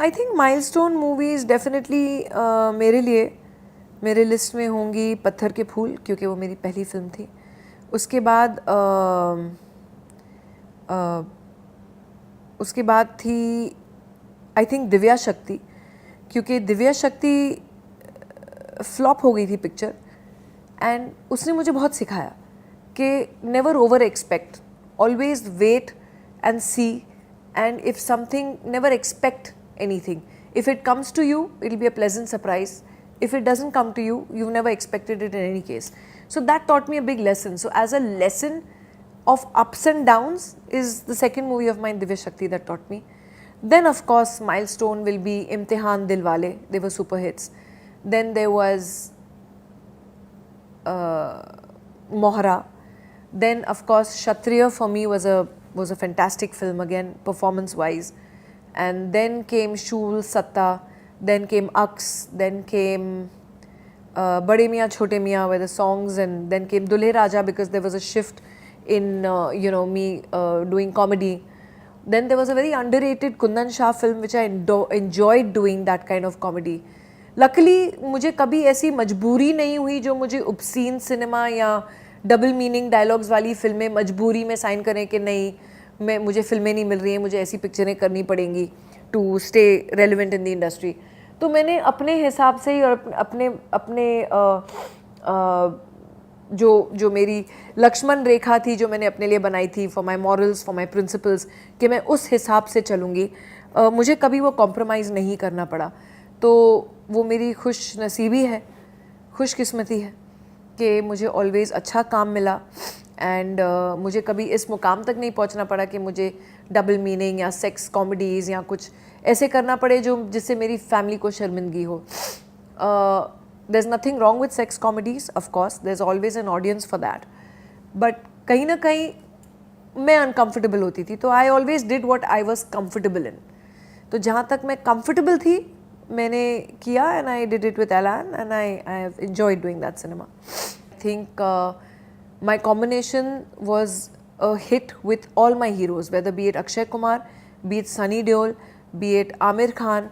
I think milestone movies definitely मेरे लिए मेरे लिस्ट में होंगी पत्थर के फूल, क्योंकि वो मेरी पहली फिल्म थी। उसके बाद थी आई थिंक दिव्या शक्ति, क्योंकि दिव्या शक्ति फ्लॉप हो गई थी पिक्चर, एंड उसने मुझे बहुत सिखाया कि never over expect, always wait and see, and if something never expect anything. If it comes to you, it will be a pleasant surprise. If it doesn't come to you, you've never expected it in any case. So that taught me a big lesson. So as a lesson of ups and downs is the second movie of mine, Divya Shakti, that taught me. Then of course milestone will be Imtihan, Dilwale. They were super hits. Then there was Mohra. Then of course Kshatriya for me was a fantastic film again, performance wise. And then came Shool, Satta, then came Aks, then came Bade Miyan Chote Miyan were the songs, and then came Dulhe Raja because there was a shift in me doing comedy. Then there was a very underrated Kundan Shah film which I enjoyed doing that kind of comedy. Luckily मुझे कभी ऐसी मजबूरी नहीं हुई जो मुझे obscene cinema या double meaning dialogues वाली फिल्में मजबूरी में साइन करें कि नहीं मुझे फिल्में नहीं मिल रही हैं, मुझे ऐसी पिक्चरें करनी पड़ेंगी to stay relevant in the industry. तो मैंने अपने हिसाब से ही और अपने जो मेरी लक्ष्मण रेखा थी जो मैंने अपने लिए बनाई थी for my morals, for my principles, कि मैं उस हिसाब से चलूँगी, मुझे कभी वो कॉम्प्रोमाइज़ नहीं करना पड़ा। तो वो मेरी खुश नसीबी है, खुशकिस्मती है कि मुझे ऑलवेज़ अच्छा काम मिला, एंड मुझे कभी इस मुकाम तक नहीं पहुंचना पड़ा कि मुझे डबल मीनिंग या सेक्स कॉमेडीज़ या कुछ ऐसे करना पड़े जो जिससे मेरी फैमिली को शर्मिंदगी हो। There is nothing wrong with sex comedies, of course there is always an audience for that, but कहीं ना कहीं मैं अनकम्फर्टेबल होती थी, तो I always did what I was comfortable in. तो जहाँ तक मैं कंफर्टेबल थी मैंने किया, and I did it with Alan, and I have enjoyed doing that cinema. I think my combination was a hit with all my heroes, whether be it Akshay Kumar, be it Sunny Deol, be it Amir Khan,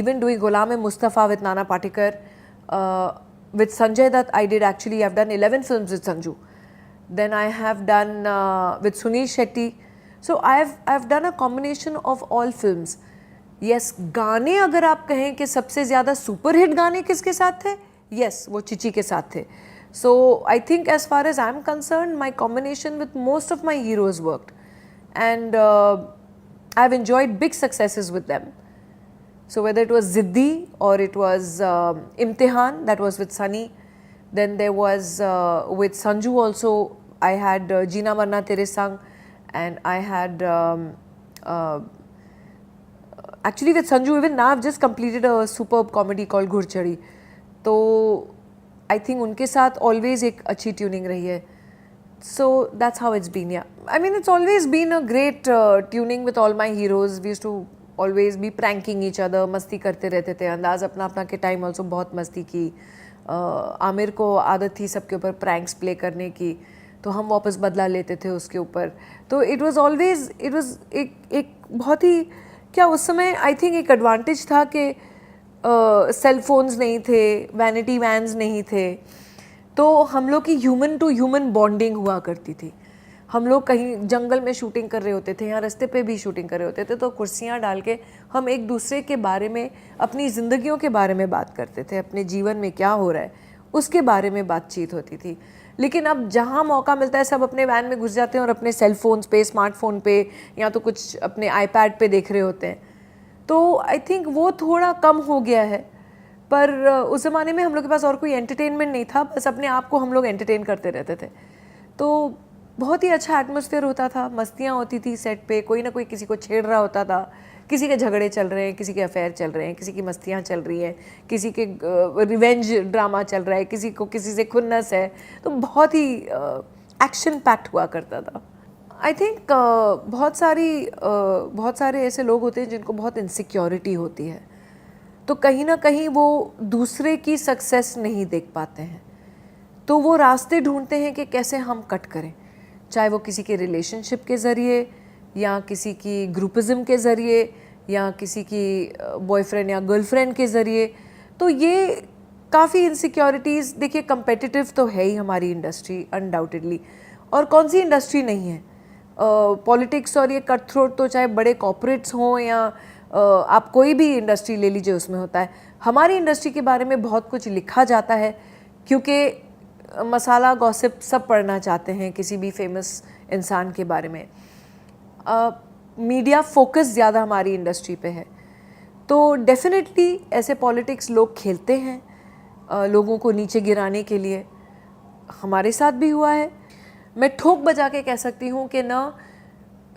even doing Ghulam-e-Mustafa with Nana Patekar, with Sanjay Dutt I did actually, I've done 11 films with Sanju. Then I have done with Sunil Shetty. So I've done a combination of all films. Yes, गाने अगर आप कहें कि सबसे ज़्यादा super hit गाने किसके साथ थे, yes, वो चिची के साथ थे। So I think as far as I'm concerned, my combination with most of my heroes worked, and I've enjoyed big successes with them. So whether it was Ziddi or it was Imtihan, that was with Sunny. Then there was with Sanju also, I had Jeena Marna Tere Sang, and I had actually with Sanju even now I've just completed a superb comedy called Ghurchadi. तो I think उनके साथ always एक अच्छी tuning रही है। So that's how it's been. Yeah I mean it's always been a great tuning with all my heroes. We used to always be pranking each other, मस्ती करते रहते थे। अंदाज़ अपना अपना के टाइम ऑल्सो बहुत मस्ती की। आमिर को आदत थी सबके ऊपर प्रैंक्स प्ले करने की, तो हम वापस बदला लेते थे उसके ऊपर। तो इट वॉज ऑलवेज एक बहुत ही क्या उस समय आई थिंक एक एडवांटेज था कि सेल फोन्स नहीं थे, वैनिटी वैन्स नहीं थे, तो हम लोग की ह्यूमन टू ह्यूमन बॉन्डिंग हुआ करती थी। हम लोग कहीं जंगल में शूटिंग कर रहे होते थे, यहाँ रास्ते पे भी शूटिंग कर रहे होते थे, तो कुर्सियाँ डाल के हम एक दूसरे के बारे में, अपनी ज़िंदगियों के बारे में बात करते थे, अपने जीवन में क्या हो रहा है उसके बारे में बातचीत होती थी। लेकिन अब जहाँ मौका मिलता है सब अपने वैन में घुस जाते हैं और अपने सेल फोन्स पे, स्मार्टफोन पे, या तो कुछ अपने आईपैड पे देख रहे होते हैं। तो आई थिंक वो थोड़ा कम हो गया है, पर उस ज़माने में हम लोग के पास और कोई एंटरटेनमेंट नहीं था, बस अपने आप को हम लोग एंटरटेन करते रहते थे। तो बहुत ही अच्छा एटमॉस्फेयर होता था, मस्तियाँ होती थी सेट पे, कोई ना कोई किसी को छेड़ रहा होता था, किसी के झगड़े चल रहे हैं, किसी के अफेयर चल रहे हैं, किसी की मस्तियाँ चल रही हैं, किसी के रिवेंज ड्रामा चल रहा है, किसी को किसी से खुन्नस है। तो बहुत ही एक्शन पैक्ड हुआ करता था। आई थिंक बहुत सारे ऐसे लोग होते हैं जिनको बहुत इनसिक्योरिटी होती है, तो कहीं ना कहीं वो दूसरे की सक्सेस नहीं देख पाते हैं, तो वो रास्ते ढूंढते हैं कि कैसे हम कट करें, चाहे वो किसी के रिलेशनशिप के ज़रिए, या किसी की ग्रुपिज़म के ज़रिए, या किसी की बॉयफ्रेंड या गर्लफ्रेंड के ज़रिए, तो ये काफ़ी इनसिक्योरिटीज़, देखिए कंपेटिटिव तो है ही हमारी इंडस्ट्री अनडाउटेडली, और कौन सी इंडस्ट्री नहीं है। पॉलिटिक्स और ये कट थ्रोट तो चाहे बड़े कॉर्पोरेट्स हों या आप कोई भी इंडस्ट्री ले लीजिए उसमें होता है। हमारी इंडस्ट्री के बारे में बहुत कुछ लिखा जाता है क्योंकि मसाला गॉसिप सब पढ़ना चाहते हैं किसी भी फेमस इंसान के बारे में। मीडिया फोकस ज़्यादा हमारी इंडस्ट्री पे है, तो डेफिनेटली ऐसे पॉलिटिक्स लोग खेलते हैं लोगों को नीचे गिराने के लिए। हमारे साथ भी हुआ है। मैं ठोक बजा के कह सकती हूँ कि ना,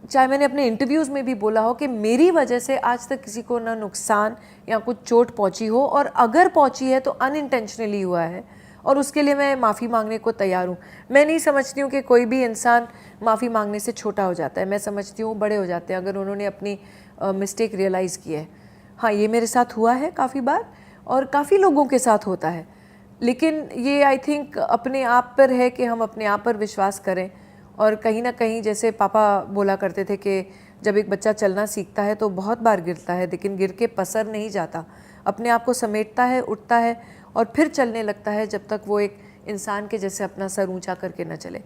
चाहे मैंने अपने इंटरव्यूज़ में भी बोला हो कि मेरी वजह से आज तक किसी को ना नुकसान या कुछ चोट पहुँची हो, और अगर पहुँची है तो अनइंटेंशनली हुआ है, और उसके लिए मैं माफ़ी मांगने को तैयार हूँ। मैं नहीं समझती हूँ कि कोई भी इंसान माफ़ी मांगने से छोटा हो जाता है, मैं समझती हूँ बड़े हो जाते हैं अगर उन्होंने अपनी मिस्टेक रियलाइज़ की है। हाँ, ये मेरे साथ हुआ है काफ़ी बार और काफ़ी लोगों के साथ होता है, लेकिन ये आई थिंक अपने आप पर है कि हम अपने आप पर विश्वास करें। और कहीं ना कहीं जैसे पापा बोला करते थे कि जब एक बच्चा चलना सीखता है तो बहुत बार गिरता है, लेकिन गिर के पसर नहीं जाता, अपने आप को समेटता है, उठता है और फिर चलने लगता है, जब तक वो एक इंसान के जैसे अपना सर ऊंचा करके न चले।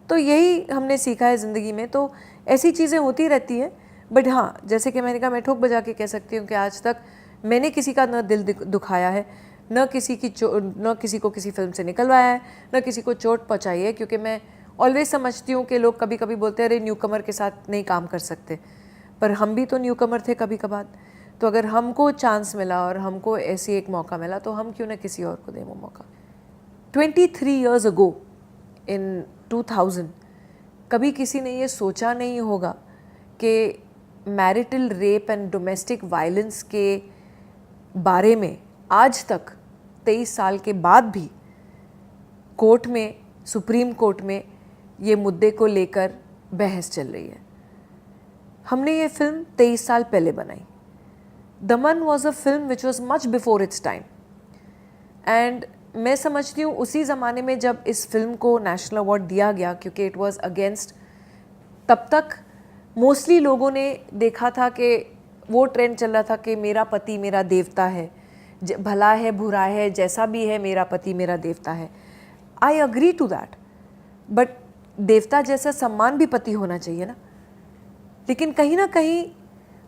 तो यही हमने सीखा है ज़िंदगी में। तो ऐसी चीज़ें होती रहती हैं, बट हाँ, जैसे कि मैंने कहा, मैं ठोक बजा के कह सकती हूँ कि आज तक मैंने किसी का न दिल दुखाया है, न किसी को किसी फिल्म से निकलवाया है, न किसी को चोट पहुँचाई है, क्योंकि मैं ऑलवेज समझती हूँ कि लोग कभी कभी बोलते हैं अरे न्यू कमर के साथ नहीं काम कर सकते, पर हम भी तो न्यू कमर थे कभी कभार। तो अगर हमको चांस मिला और हमको ऐसी एक मौका मिला तो हम क्यों ना किसी और को दें वो मौका। 23 years ago इन 2000 कभी किसी ने ये सोचा नहीं होगा कि marital rape and domestic violence के बारे में आज तक 23 साल के बाद भी कोर्ट में, सुप्रीम कोर्ट में ये मुद्दे को लेकर बहस चल रही है। हमने ये फिल्म 23 साल पहले बनाई। दमन was a film which was much before it's time, and मैं समझती हूँ उसी ज़माने में जब इस फिल्म को नेशनल अवार्ड दिया गया, क्योंकि इट वॉज अगेंस्ट, तब तक मोस्टली लोगों ने देखा था कि वो ट्रेंड चल रहा था कि मेरा पति मेरा देवता है, भला है बुरा है जैसा भी है, मेरा पति मेरा देवता है। I agree to that, but देवता जैसा सम्मान भी पति होना चाहिए ना। लेकिन कहीं ना कहीं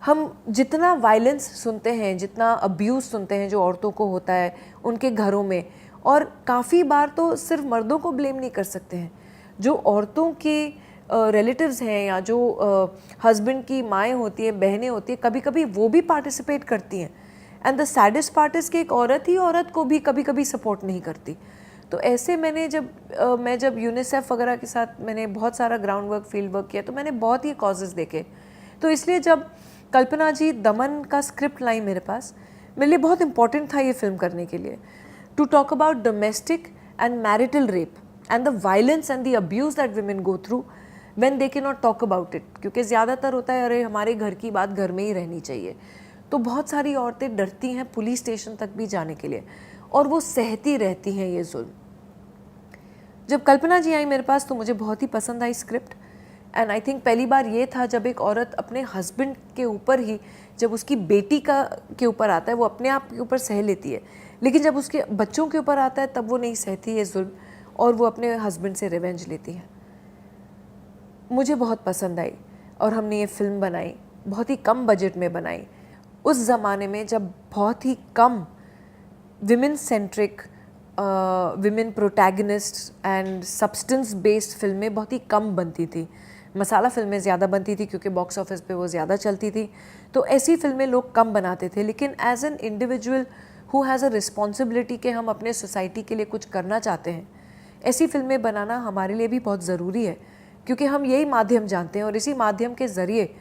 हम जितना वायलेंस सुनते हैं, जितना अब्यूज़ सुनते हैं जो औरतों को होता है उनके घरों में, और काफ़ी बार तो सिर्फ मर्दों को ब्लेम नहीं कर सकते हैं, जो औरतों के रिलेटिव्स हैं या जो हस्बैंड की माएँ होती हैं, बहनें होती हैं, कभी कभी वो भी पार्टिसिपेट करती हैं। And the saddest part is कि एक औरत ही औरत को भी कभी कभी सपोर्ट नहीं करती। तो ऐसे मैंने जब यूनिसेफ वगैरह के साथ मैंने बहुत सारा ग्राउंड वर्क, फील्ड वर्क किया, तो मैंने बहुत ही कॉजेज़ देखे। तो इसलिए जब कल्पना जी दमन का स्क्रिप्ट लाई मेरे पास, मेरे लिए बहुत इंपॉर्टेंट था ये फिल्म करने के लिए, to talk about domestic and marital rape and the violence and the abuse that women go through when they can not talk about it. क्योंकि ज़्यादातर होता है अरे हमारे घर की बात घर में ही रहनी चाहिए, तो बहुत सारी औरतें डरती हैं पुलिस स्टेशन तक भी जाने के लिए, और वो सहती रहती हैं ये जुल्म। जब कल्पना जी आई मेरे पास तो मुझे बहुत ही पसंद आई स्क्रिप्ट, एंड आई थिंक पहली बार ये था जब एक औरत अपने हस्बैंड के ऊपर ही, जब उसकी बेटी के ऊपर आता है वो अपने आप के ऊपर सह लेती है, लेकिन जब उसके बच्चों के ऊपर आता है तब वो नहीं सहती है जुल्म, और वो अपने हस्बैंड से रिवेंज लेती है। मुझे बहुत पसंद आई और हमने ये फिल्म बनाई, बहुत ही कम बजट में बनाई, उस ज़माने में जब बहुत ही कम women centric, women protagonist and substance based फिल्में बहुत ही कम बनती थी। मसाला फिल्में ज़्यादा बनती थी क्योंकि बॉक्स ऑफिस पे वो ज़्यादा चलती थी, तो ऐसी फिल्में लोग कम बनाते थे। लेकिन as an individual who has a responsibility कि हम अपने सोसाइटी के लिए कुछ करना चाहते हैं, ऐसी फिल्में बनाना हमारे लिए भी बहुत ज़रूरी है, क्योंकि हम यही माध्यम जानते हैं, और इसी माध्यम के ज़रिए,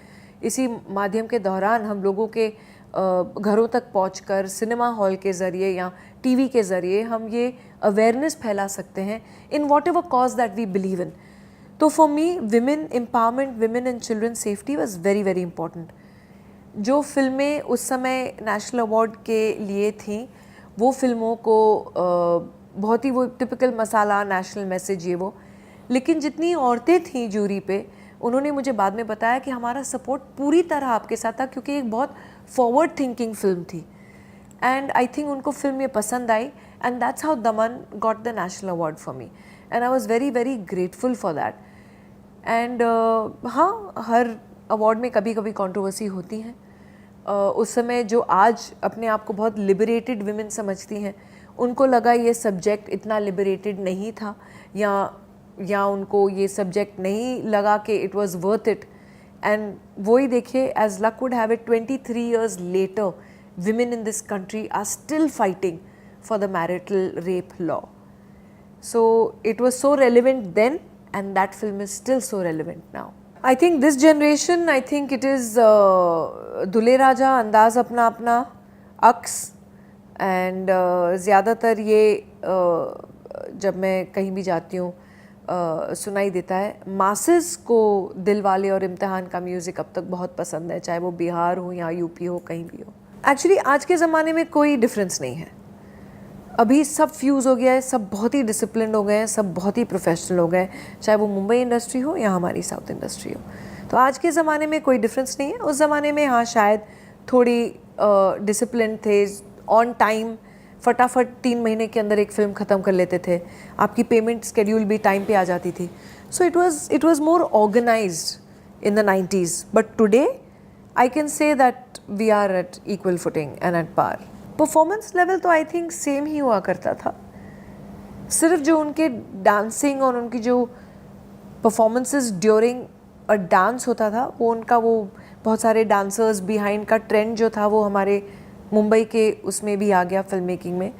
इसी माध्यम के दौरान हम लोगों के घरों तक पहुंचकर सिनेमा हॉल के ज़रिए या टीवी के ज़रिए हम ये अवेयरनेस फैला सकते हैं in whatever cause that we believe in. तो for me women empowerment, women and children safety was very very important. जो फिल्में उस समय नेशनल अवार्ड के लिए थीं, वो फिल्मों को बहुत ही वो टिपिकल मसाला नेशनल मैसेज ये वो, लेकिन जितनी औरतें थीं जूरी पे, उन्होंने मुझे बाद में बताया कि हमारा सपोर्ट पूरी तरह आपके साथ था, क्योंकि एक बहुत फॉरवर्ड थिंकिंग फिल्म थी। एंड आई थिंक उनको फिल्म ये पसंद आई, and that's how Daman got the national award for me, and I was very very grateful for that. And हाँ, हर अवार्ड में कभी कभी कंट्रोवर्सी होती हैं। उस समय जो आज अपने आप को बहुत लिबरेटेड विमेन समझती हैं, उनको लगा ये सब्जेक्ट इतना लिबरेटेड नहीं था, या उनको ये सब्जेक्ट नहीं लगा कि it was worth it. And वही देखिए, as luck would have it, 23 years later women in this country are still fighting for the marital rape law. So it was so relevant then, and that film is still so relevant now. I think this generation, I think it is दुल्हे राजा, अंदाज अपना अपना, अक्स, and ज़्यादातर ये जब मैं कहीं भी जाती हूँ सुनाई देता है। मासेस को दिलवाले और इम्तिहान का म्यूज़िक अब तक बहुत पसंद है, चाहे वो बिहार हो या यूपी हो, कहीं भी हो। एक्चुअली आज के ज़माने में कोई डिफरेंस नहीं है, अभी सब फ्यूज़ हो गया है, सब बहुत ही डिसिप्लिन हो गए हैं, सब बहुत ही प्रोफेशनल हो गए हैं, चाहे वो मुंबई इंडस्ट्री हो या हमारी साउथ इंडस्ट्री हो। तो आज के ज़माने में कोई डिफरेंस नहीं है। उस ज़माने में हाँ शायद थोड़ी डिसिप्लिन थे, ऑन टाइम, फटाफट 3 महीने के अंदर एक फ़िल्म ख़त्म कर लेते थे, आपकी पेमेंट स्केड्यूल भी टाइम पे आ जाती थी। So it was more organised in the 90s, but today I can say that we are at equal footing and at par. Performance level तो आई थिंक सेम ही हुआ करता था, सिर्फ जो उनके डांसिंग और उनकी जो परफॉर्मेंसेस ड्यूरिंग अ डांस होता था, वो उनका वो बहुत सारे डांसर्स बिहाइंड का ट्रेंड जो था वो हमारे मुंबई के उसमें भी आ गया, फिल्म मेकिंग में।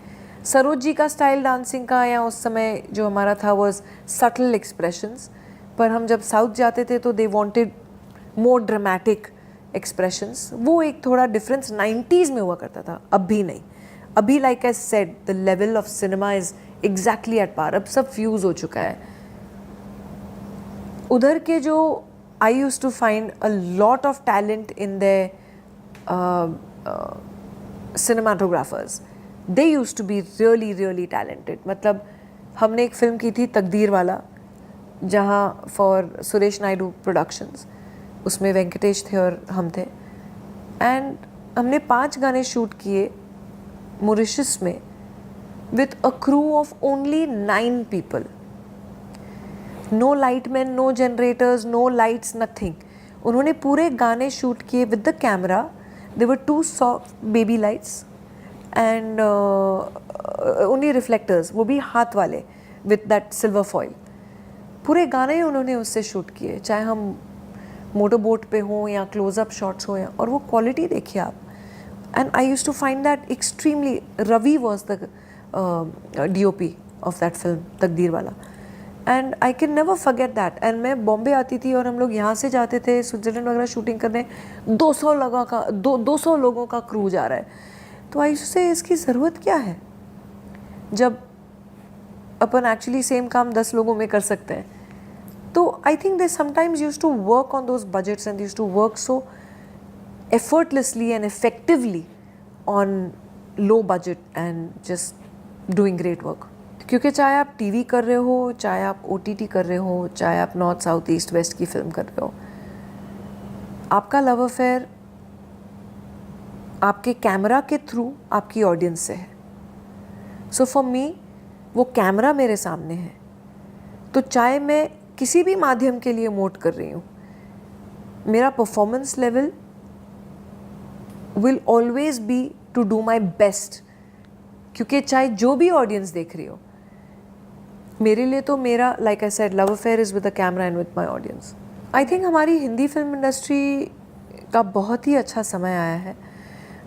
सरोज जी का स्टाइल डांसिंग का या उस समय जो हमारा था वाज सटल एक्सप्रेशंस, पर हम जब साउथ जाते थे तो they wanted more dramatic expressions. वो एक थोड़ा डिफरेंस 90s में हुआ करता था, अब भी नहीं। अभी like I said, the level of cinema is exactly at par, अब सब फ्यूज हो चुका है। उधर के जो I use to find a lot of talent in the cinematographers, they used to be really really talented। मतलब हमने एक फिल्म की थी तकदीर वाला, जहाँ फॉर सुरेश नायडू प्रोडक्शंस, उसमें वेंकटेश थे और हम थे, एंड हमने 5 गाने शूट किए मॉरिशस में with a crew of only 9 people। No lightman, no generators, no lights, nothing. उन्होंने पूरे गाने शूट किए with the camera. There were 2 soft baby lights and only reflectors, वो भी हाथ वाले, with that silver foil। पूरे गाने उन्होंने उससे शूट किए, चाहे हम मोटर बोट पे हों या क्लोजअप शॉट्स हो, और वो क्वालिटी देखिए आप। And I use to find that extremely, Ravi was the DOP of that film Taqdeerwala, and I can never forget that. And मैं बॉम्बे आती थी और हम लोग यहाँ से जाते थे स्विट्ज़रलैंड वगैरह शूटिंग करने, 200 लोगों का क्रू जा रहा है। तो आई से इसकी ज़रूरत क्या है जब अपन एक्चुअली सेम काम 10 लोगों में कर सकते हैं। तो I think they sometimes use to work on those budgets and use to work so effortlessly and effectively on low budget and just doing great work. क्योंकि चाहे आप टीवी कर रहे हो, चाहे आप OTT कर रहे हो, चाहे आप नॉर्थ साउथ ईस्ट वेस्ट की फिल्म कर रहे हो, आपका लव अफेयर आपके कैमरा के थ्रू आपकी ऑडियंस से है। सो फॉर मी वो कैमरा मेरे सामने है, तो चाहे मैं किसी भी माध्यम के लिए मोट कर रही हूँ, मेरा performance level will always be to do my best. क्योंकि चाहे जो भी ऑडियंस देख रही हो, मेरे लिए तो मेरा, like I said, love affair is with the camera and with my audience. I think हमारी हिंदी फिल्म इंडस्ट्री का बहुत ही अच्छा समय आया है।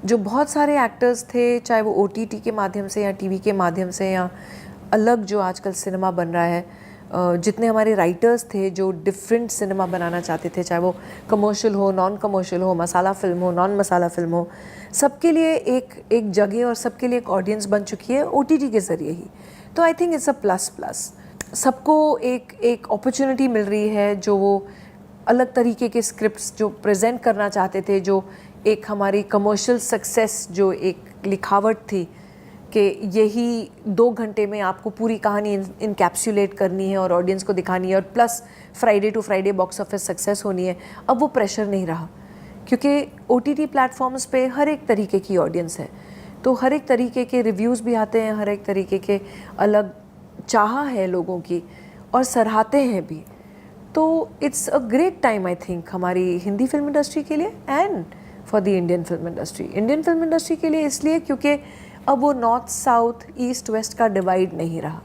जो बहुत सारे एक्टर्स थे, चाहे वो OTT के माध्यम से या TV के माध्यम से या अलग जो आजकल सिनेमा बन रहा है, जितने हमारे राइटर्स थे जो डिफरेंट सिनेमा बनाना चाहते थे, चाहे वो कमर्शियल हो, नॉन कमर्शियल हो, मसाला फिल्म हो, नॉन मसाला फिल्म हो, सबके लिए एक जगह और सबके लिए एक ऑडियंस बन चुकी है OTT के ज़रिए ही। तो I think it's a plus. सबको एक अपॉर्चुनिटी मिल रही है, जो वो अलग तरीके के स्क्रिप्ट्स जो प्रेजेंट करना चाहते थे, जो एक हमारी कमर्शियल सक्सेस, जो एक लिखावट थी कि यही 2 घंटे में आपको पूरी कहानी इनकैप्सुलेट करनी है और ऑडियंस को दिखानी है और plus Friday to Friday box office success होनी है। अब वो प्रेशर नहीं रहा, क्योंकि OTT प्लेटफॉर्म्स पे हर एक तरीके की ऑडियंस है, तो हर एक तरीके के रिव्यूज़ भी आते हैं, हर एक तरीके के अलग चाह है लोगों की और सराहते हैं भी। तो it's a great time I think हमारी हिंदी फिल्म इंडस्ट्री के लिए and for the Indian film industry. Indian film industry के लिए इसलिए क्योंकि अब वो नॉर्थ साउथ ईस्ट वेस्ट का डिवाइड नहीं रहा।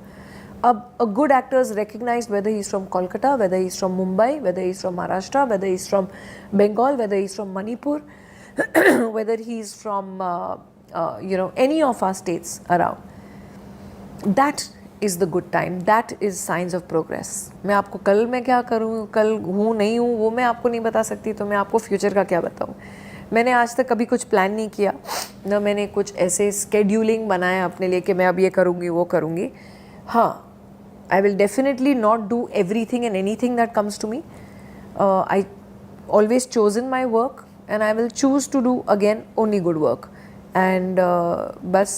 अब a good actor is recognized whether he's from Kolkata, whether he's from Mumbai, whether he's from Maharashtra, whether he's from Bengal, whether he's from Manipur, whether he's from any of our states around. That is the good time. That is signs of progress. मैं आपको कल मैं क्या करूँ, कल हूँ नहीं हूँ, वो मैं आपको नहीं बता सकती, तो मैं आपको फ्यूचर का क्या बताऊँ। मैंने आज तक कभी कुछ प्लान नहीं किया, न मैंने कुछ ऐसे स्केड्यूलिंग बनाया अपने लिए कि मैं अब ये करूँगी वो करूँगी। हाँ, I will definitely not do everything and anything that comes to me. I always chosen my work and I will choose to do again only good work. And बस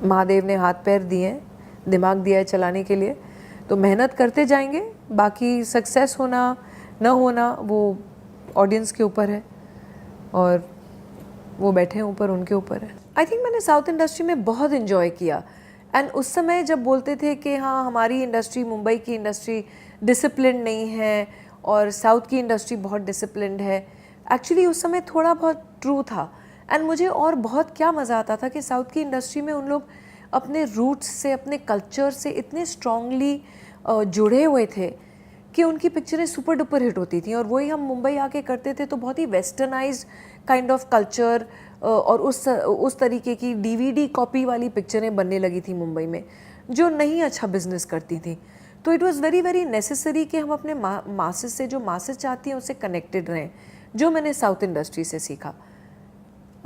महादेव ने हाथ पैर दिए हैं, दिमाग दिया है चलाने के लिए, तो मेहनत करते जाएंगे। बाकी सक्सेस होना न होना वो ऑडियंस के ऊपर है और वो बैठे हैं ऊपर, उनके ऊपर है। आई थिंक मैंने साउथ इंडस्ट्री में बहुत इन्जॉय किया। एंड उस समय जब बोलते थे कि हाँ हमारी इंडस्ट्री, मुंबई की इंडस्ट्री डिसिप्लिन नहीं है और साउथ की इंडस्ट्री बहुत डिसिप्लिन्ड है, एक्चुअली उस समय थोड़ा बहुत ट्रू था। एंड मुझे और बहुत क्या मज़ा आता था कि साउथ की इंडस्ट्री में उन लोग अपने रूट्स से, अपने कल्चर से इतने स्ट्रांगली जुड़े हुए थे कि उनकी पिक्चरें सुपर डुपर हिट होती थी। और वही हम मुंबई आके करते थे तो बहुत ही वेस्टर्नाइज्ड काइंड ऑफ कल्चर और उस तरीके की DVD कॉपी वाली पिक्चरें बनने लगी थी मुंबई में, जो नहीं अच्छा बिजनेस करती थी। तो it was very very necessary कि हम अपने मासेस से, जो मासेस चाहती हैं उससे कनेक्टेड रहें, जो मैंने साउथ इंडस्ट्री से सीखा।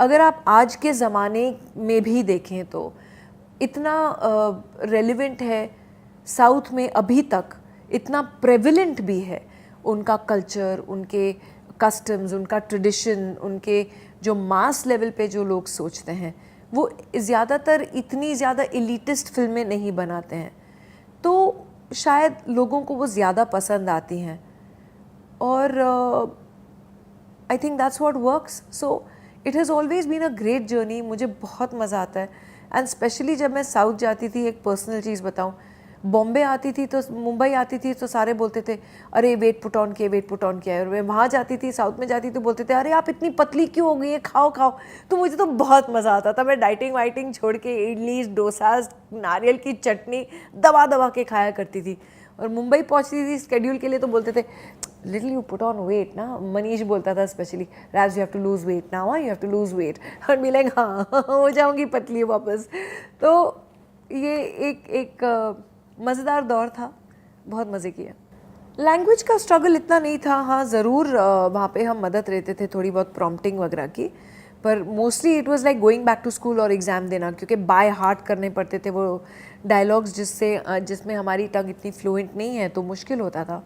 अगर आप आज के ज़माने में भी देखें तो इतना रेलिवेंट है साउथ में अभी तक, इतना प्रेविलेंट भी है उनका कल्चर, उनके कस्टम्स, उनका ट्रेडिशन, उनके जो मास लेवल पे जो लोग सोचते हैं, वो ज़्यादातर इतनी ज़्यादा एलिटिस्ट फिल्में नहीं बनाते हैं, तो शायद लोगों को वो ज़्यादा पसंद आती हैं। और I think that's what works. So it has always been a great journey. मुझे बहुत मज़ा आता है। एंड स्पेशली जब मैं साउथ जाती थी, एक पर्सनल चीज़ बताऊँ, बॉम्बे आती थी तो, मुंबई आती थी तो सारे बोलते थे अरे वेट पुट ऑन किया, वेट पुट ऑन किया है। और मैं वहाँ जाती थी, साउथ में जाती तो बोलते थे अरे आप इतनी पतली क्यों हो गई है, खाओ खाओ। तो मुझे तो बहुत मज़ा आता था। मैं डाइटिंग वाइटिंग छोड़ के इडली, डोसाज, नारियल की चटनी दबा दबा के खाया करती थी। और मुंबई पहुँचती थी स्केड्यूल के लिए तो बोलते थे little you put on weight ना, मनीष बोलता था specially, Raj you have to lose weight now, you have to lose weight. और बी लाइक हाँ हो जाऊँगी पतली वापस। तो ये एक मज़ेदार दौर था, बहुत मज़े किए। लैंग्वेज का स्ट्रगल इतना नहीं था। हाँ ज़रूर वहाँ पे हम मदद लेते थे थोड़ी बहुत प्रॉम्प्टिंग वगैरह की, पर mostly it was like going back to school और एग्ज़ाम देना, क्योंकि बाय हार्ट करने पड़ते थे वो डायलॉग्स जिसमें हमारी टंग इतनी फ्लुएंट नहीं है, तो मुश्किल होता था।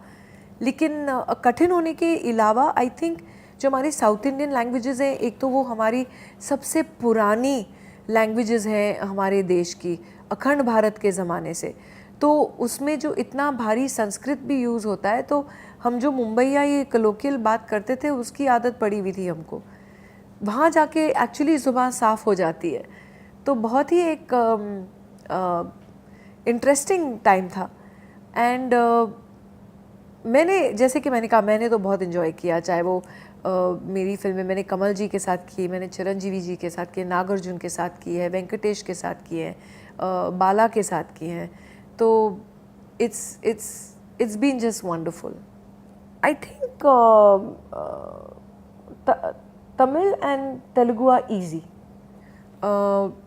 लेकिन कठिन होने के अलावा आई थिंक जो हमारी साउथ इंडियन लैंग्वेजेज़ हैं, एक तो वो हमारी सबसे पुरानी लैंग्वेजेज़ हैं हमारे देश की, अखंड भारत के ज़माने से, तो उसमें जो इतना भारी संस्कृत भी यूज़ होता है, तो हम जो मुंबई या ये कलोकियल बात करते थे उसकी आदत पड़ी हुई थी हमको। वहाँ जाके एक्चुअली ज़ुबान साफ़ हो जाती है। तो बहुत ही एक इंटरेस्टिंग टाइम था। एंड मैंने, जैसे कि मैंने कहा, मैंने तो बहुत इन्जॉय किया, चाहे वो मेरी फिल्में मैंने कमल जी के साथ की, मैंने चिरंजीवी जी के साथ किए, नागार्जुन के साथ की है, वेंकटेश के साथ किए हैं, बाला के साथ किए हैं। तो it's been just wonderful. I think Tamil and Telugu are easy.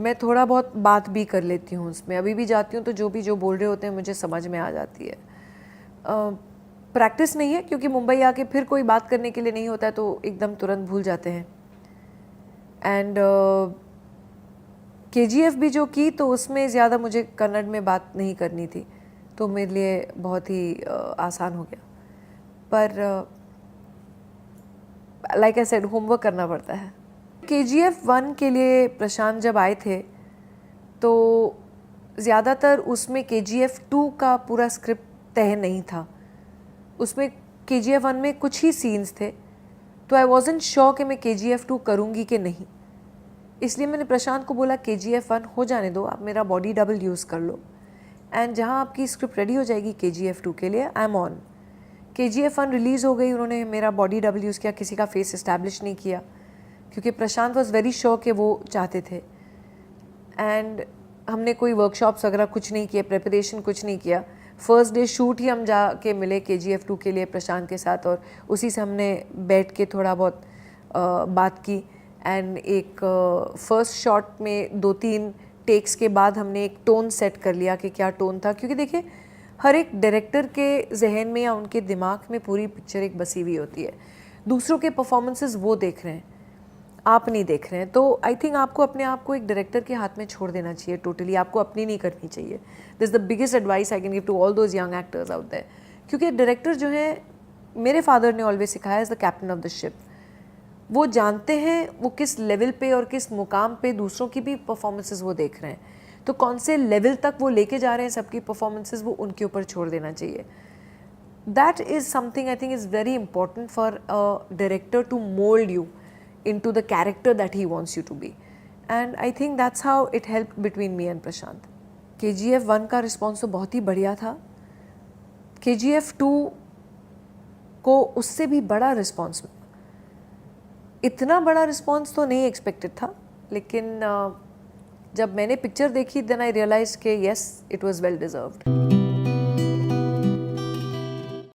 मैं थोड़ा बहुत बात भी कर लेती हूँ उसमें, अभी भी जाती हूँ तो जो बोल रहे होते हैं मुझे समझ में आ जाती है। प्रैक्टिस नहीं है, क्योंकि मुंबई आके फिर कोई बात करने के लिए नहीं होता है तो एकदम तुरंत भूल जाते हैं। एंड KGF भी जो की तो उसमें ज़्यादा मुझे कन्नड़ में बात नहीं करनी थी, तो मेरे लिए बहुत ही आसान हो गया। पर लाइक आई सेड, होमवर्क करना पड़ता है। KGF 1 के लिए प्रशांत जब आए थे तो ज़्यादातर उसमें KGF 2 का पूरा स्क्रिप्ट तय नहीं था। उसमें KGF 1 में कुछ ही सीन्स थे, तो आई वॉज़न्ट श्योर कि मैं KGF 2 करूँगी कि नहीं। इसलिए मैंने प्रशांत को बोला KGF 1 हो जाने दो, आप मेरा बॉडी डबल यूज़ कर लो, एंड जहाँ आपकी स्क्रिप्ट रेडी हो जाएगी KGF 2 के लिए, I am on. KGF 1 release हो गई, उन्होंने मेरा बॉडी डबल यूज़ किया, किसी का फेस इस्टेब्लिश नहीं किया, क्योंकि प्रशांत वॉज वेरी श्योर कि वो चाहते थे। एंड हमने कोई वर्कशॉप्स वगैरह कुछ नहीं किए, प्रिपरेशन कुछ नहीं किया। फर्स्ट डे शूट ही हम जाके मिले KGF 2 के लिए प्रशांत के साथ, और उसी से हमने बैठ के थोड़ा बहुत बात की। एंड एक फर्स्ट शॉट में 2-3 टेक्स के बाद हमने एक टोन सेट कर लिया कि क्या टोन था, क्योंकि देखिए हर एक डायरेक्टर के जहन में या उनके दिमाग में पूरी पिक्चर एक बसी हुई होती है। दूसरों के परफॉर्मेंसेस वो देख रहे हैं, आप नहीं देख रहे हैं। तो आई थिंक आपको अपने आप को एक डायरेक्टर के हाथ में छोड़ देना चाहिए टोटली, आपको अपनी नहीं करनी चाहिए। This is the biggest advice I can give to all those young actors out there, क्योंकि डायरेक्टर जो है, मेरे फादर ने ऑलवेज सिखाया, is the captain of the ship. वो जानते हैं वो किस लेवल पे और किस मुकाम पे दूसरों की भी परफॉर्मेंसेस वो देख रहे हैं, तो कौन से लेवल तक वो लेके जा रहे हैं सबकी परफॉर्मेंसेस, वो उनके ऊपर छोड़ देना चाहिए। That is something I think is very important for a director to mould you into the character that he wants you to be, and I think that's how it helped between me and Prashant. KGF 1 का response तो बहुत ही बढ़िया था। KGF 2 को उससे भी बड़ा response, इतना बड़ा रिस्पॉन्स तो नहीं एक्सपेक्टेड था, लेकिन जब मैंने पिक्चर देखी देन आई रियलाइज कि yes, it was well deserved.